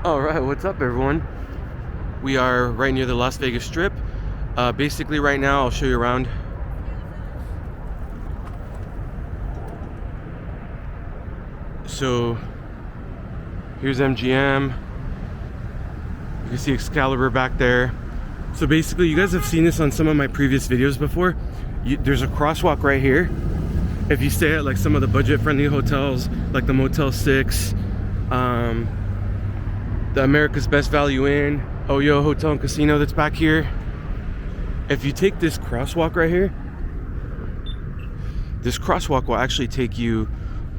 Alright, what's up everyone? We are right near the Las Vegas Strip. Basically right now, I'll show you around. So, here's MGM. You can see Excalibur back there. So basically, you guys have seen this on some of my previous videos before. There's a crosswalk right here. If you stay at like some of the budget-friendly hotels, like the Motel 6, the America's Best Value Inn, Oyo Hotel and Casino that's back here. If you take this crosswalk right here, this crosswalk will actually take you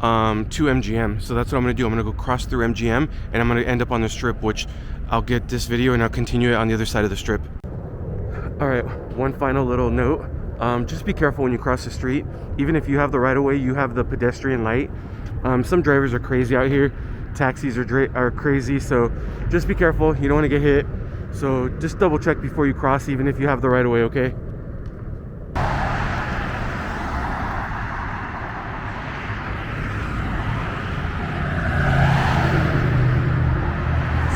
to MGM. So that's what I'm gonna do. I'm gonna go cross through MGM and I'm gonna end up on the Strip, which I'll get this video and I'll continue it on the other side of the Strip. All right, one final little note. Just be careful when you cross the street. Even if you have the right of way, you have the pedestrian light. Some drivers are crazy out here. Taxis are crazy, so just be careful. You don't want to get hit. So just double check before you cross, even if you have the right of way, okay?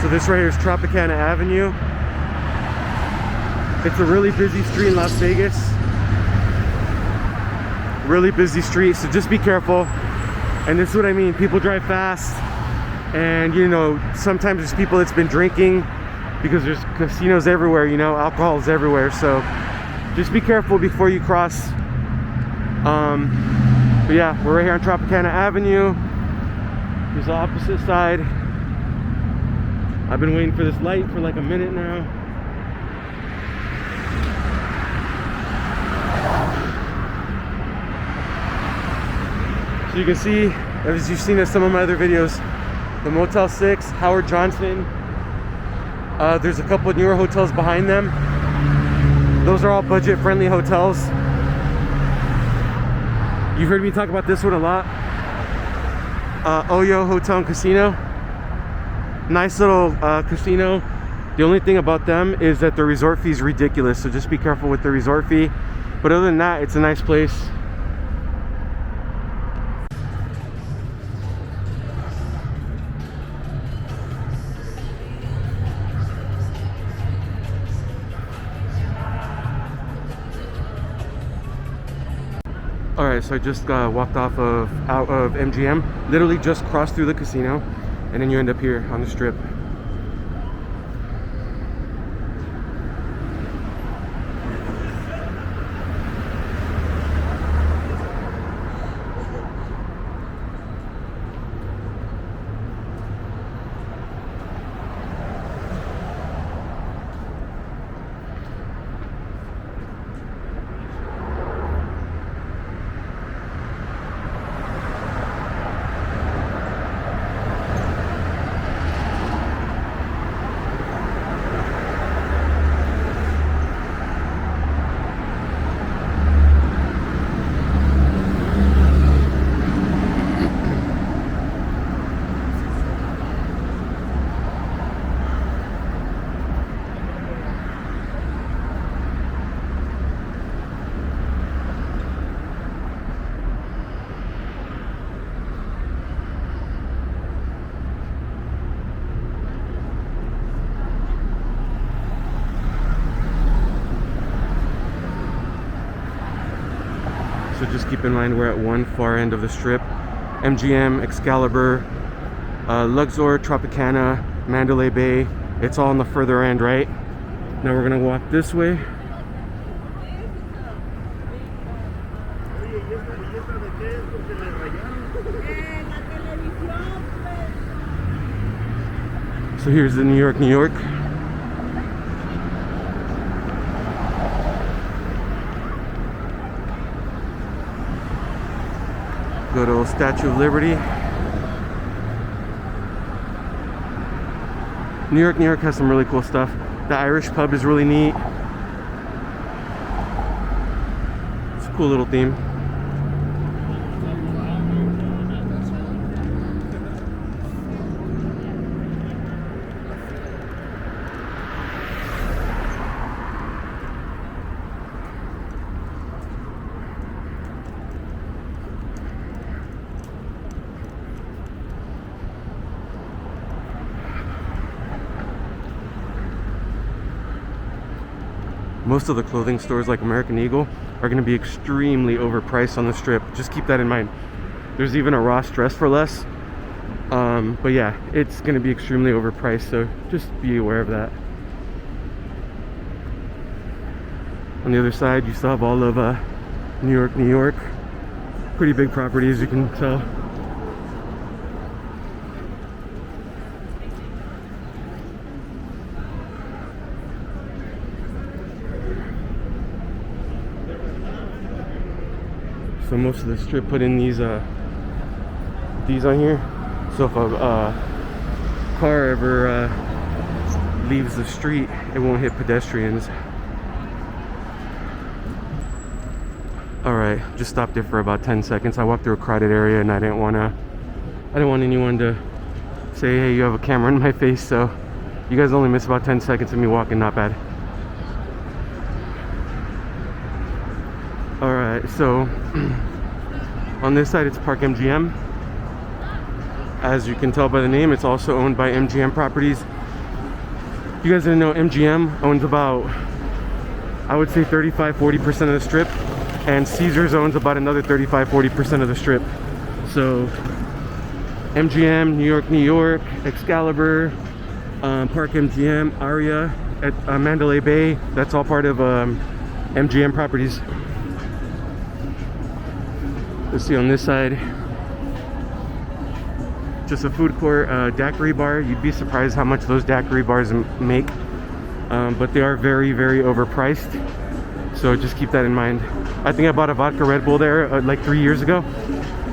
So this right here is Tropicana Avenue. It's a really busy street in Las Vegas. Really busy street, so just be careful. And this is what I mean, people drive fast. And you know, sometimes there's people that's been drinking because there's casinos everywhere, you know, alcohol is everywhere. So just be careful before you cross. But yeah, we're right here on Tropicana Avenue. Here's the opposite side. I've been waiting for this light for like a minute now. So you can see, as you've seen in some of my other videos, the Motel 6, Howard Johnson. There's a couple of newer hotels behind them. Those are all budget-friendly hotels. You've heard me talk about this one a lot. Oyo Hotel and Casino. Nice little casino. The only thing about them is that the resort fee is ridiculous, so just be careful with the resort fee. But other than that, it's a nice place. Alright, so I just walked out of MGM, literally just crossed through the casino, and then you end up here on the Strip. So just keep in mind we're at one far end of the Strip. MGM, Excalibur, Luxor, Tropicana, Mandalay Bay. It's all on the further end, right? Now we're gonna walk this way. So here's the New York, New York. Go to Statue of Liberty. New York, New York has some really cool stuff. The Irish pub is really neat. It's a cool little theme. most of the clothing stores like American Eagle are going to be extremely overpriced on the strip. Just keep that in mind. There's even a Ross Dress for Less. But yeah, it's going to be extremely overpriced, so just be aware of that. On the other side, you still have all of New York. Pretty big property, as you can tell. So most of the strip put in these on here. So if a car ever leaves the street, it won't hit pedestrians. Alright, just stopped there for about 10 seconds. I walked through a crowded area and I didn't want anyone to say, hey, you have a camera in my face, so you guys only miss about 10 seconds of me walking, not bad. Alright, so on this side it's Park MGM. As you can tell by the name, it's also owned by MGM Properties. You guys didn't know MGM owns about, I would say 35-40% of the strip, and Caesars owns about another 35-40% of the strip. So MGM, New York, Excalibur, Park MGM, Aria at Mandalay Bay, that's all part of MGM Properties. Let's see on this side, just a food court, daiquiri bar. You'd be surprised how much those daiquiri bars make, but they are very, very overpriced, so just keep that in mind. I think I bought a vodka Red Bull there like 3 years ago.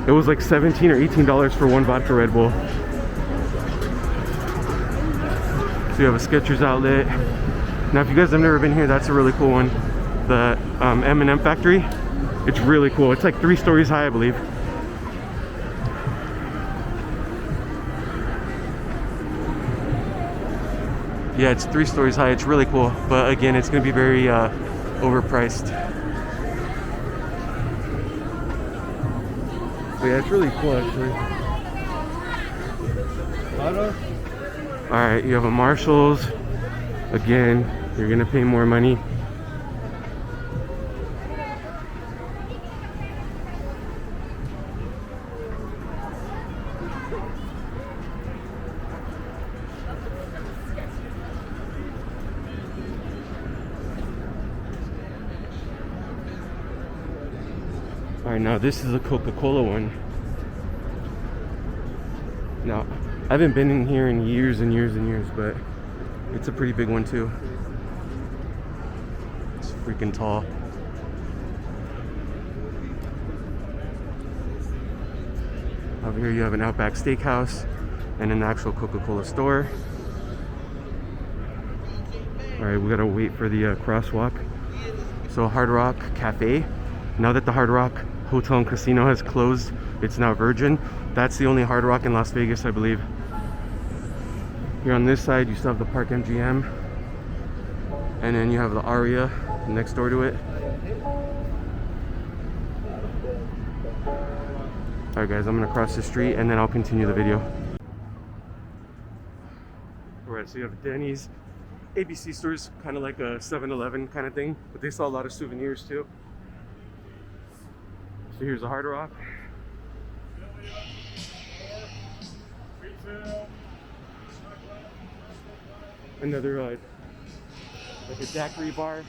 It was like $17 or $18 for one vodka Red Bull. So you have a Skechers Outlet. Now if you guys have never been here, that's a really cool one. The M&M factory. It's really cool. It's like 3 stories high, I believe. Yeah, it's 3 stories high. It's really cool, but again, it's going to be very overpriced. But yeah, it's really cool actually. Alright, you have a Marshalls. Again, you're going to pay more money. Alright, now this is a Coca-Cola one. Now, I haven't been in here in years and years and years, but it's a pretty big one too. It's freaking tall. Over here you have an Outback Steakhouse and an actual Coca-Cola store. Alright, we gotta wait for the crosswalk. So Hard Rock Cafe. Now that the Hard Rock Hotel and Casino has closed, it's now Virgin. That's the only Hard Rock in Las Vegas, I believe. Here on this side, you still have the Park MGM. And then you have the Aria next door to it. Alright guys, I'm gonna cross the street and then I'll continue the video. Alright, so you have Denny's. ABC stores, kind of like a 7-Eleven kind of thing, but they sell a lot of souvenirs too. So here's a Hard Rock. Another like a daiquiri bar.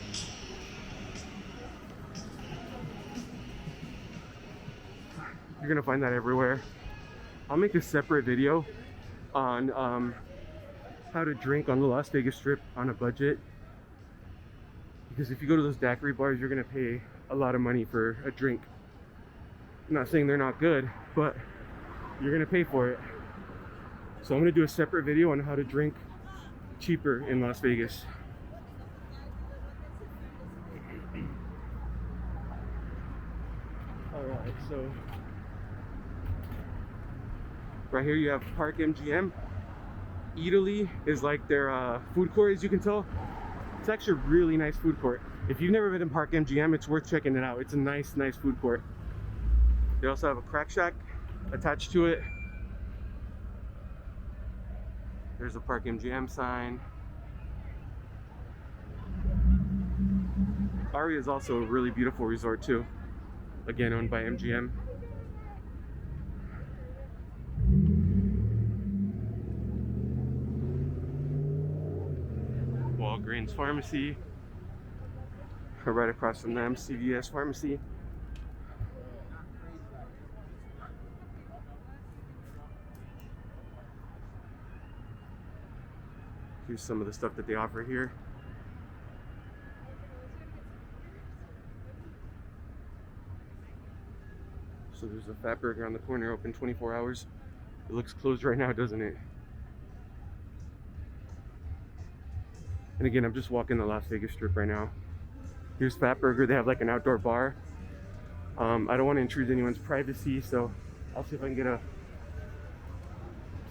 You're gonna find that everywhere. I'll make a separate video on how to drink on the Las Vegas Strip on a budget. Because if you go to those daiquiri bars, you're gonna pay a lot of money for a drink. I'm not saying they're not good, but you're gonna pay for it. So I'm gonna do a separate video on how to drink cheaper in Las Vegas. Alright, so right here you have Park MGM. Italy is like their food court, as you can tell. It's actually a really nice food court. If you've never been in Park MGM, it's worth checking it out. It's a nice food court. They also have a crack shack attached to it. There's a Park MGM sign. Aria is also a really beautiful resort too. Again, owned by MGM. Walgreens Pharmacy. Right across from them, CVS Pharmacy. Here's some of the stuff that they offer here. So there's a Fat Burger on the corner, open 24 hours. It looks closed right now, doesn't it? And again, I'm just walking the Las Vegas Strip right now. Here's Fat Burger. They have like an outdoor bar. I don't want to intrude anyone's privacy, so I'll see if I can get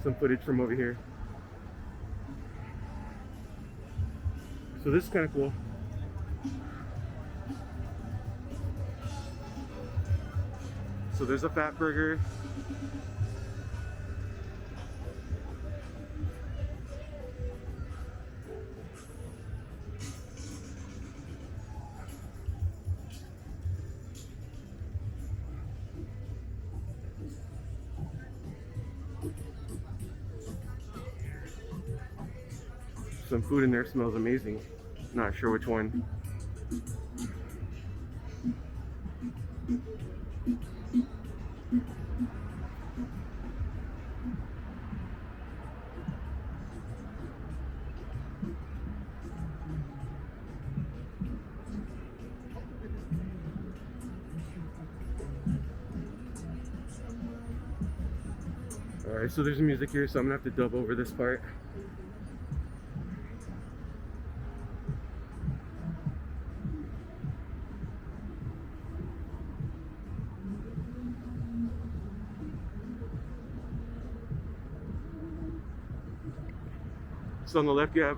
some footage from over here. So this is kind of cool. So there's a Fat Burger. Some food in there smells amazing. Not sure which one. Alright, so there's music here, so I'm gonna have to dub over this part. So on the left you have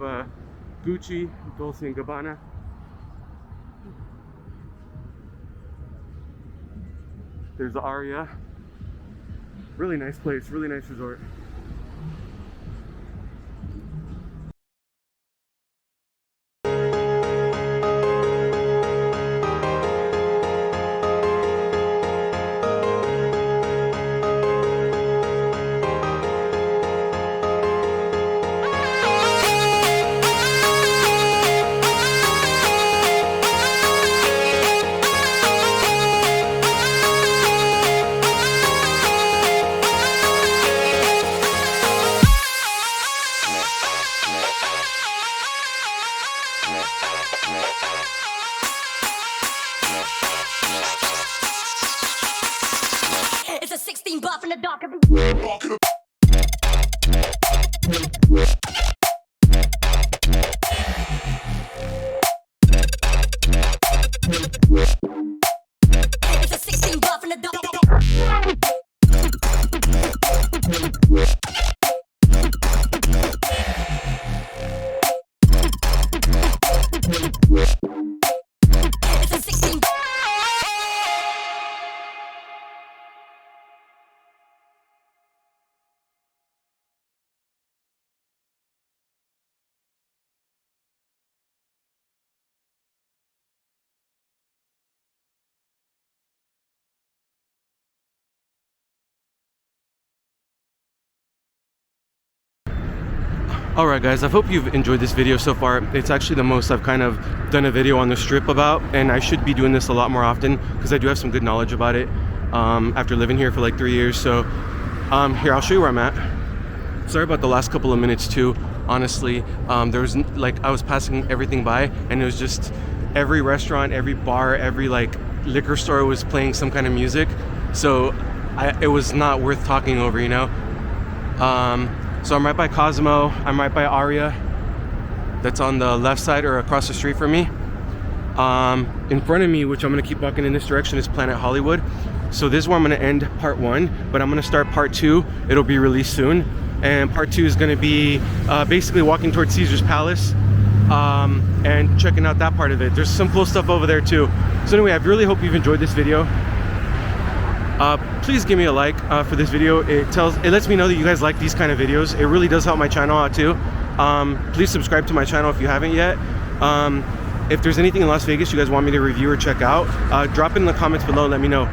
Gucci, Dolce & Gabbana. There's the Aria. Really nice place, really nice resort. It's a 16 buff in the dark. It's a 16 buff in the dark. It's a 16. Alright guys, I hope you've enjoyed this video so far. It's actually the most I've kind of done a video on the Strip about, and I should be doing this a lot more often because I do have some good knowledge about it after living here for like 3 years. So here, I'll show you where I'm at. Sorry about the last couple of minutes too. Honestly, there was like, I was passing everything by and it was just every restaurant, every bar, every like liquor store was playing some kind of music. So it was not worth talking over, you know. So I'm right by Cosmo, I'm right by Aria. That's on the left side or across the street from me. In front of me, which I'm gonna keep walking in this direction, is Planet Hollywood. So this is where I'm gonna end part 1, but I'm gonna start part 2. It'll be released soon. And part 2 is gonna be basically walking towards Caesar's Palace and checking out that part of it. There's some cool stuff over there too. So anyway, I really hope you've enjoyed this video. Please give me a like for this video. It lets me know that you guys like these kind of videos. It really does help my channel out too. Please subscribe to my channel if you haven't yet. if there's anything in Las Vegas you guys want me to review or check out, drop it in the comments below. Let me know.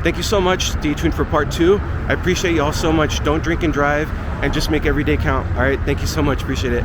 Thank you so much. Stay tuned for part 2. I appreciate you all so much. Don't drink and drive, and just make every day count. All right, thank you so much. Appreciate it.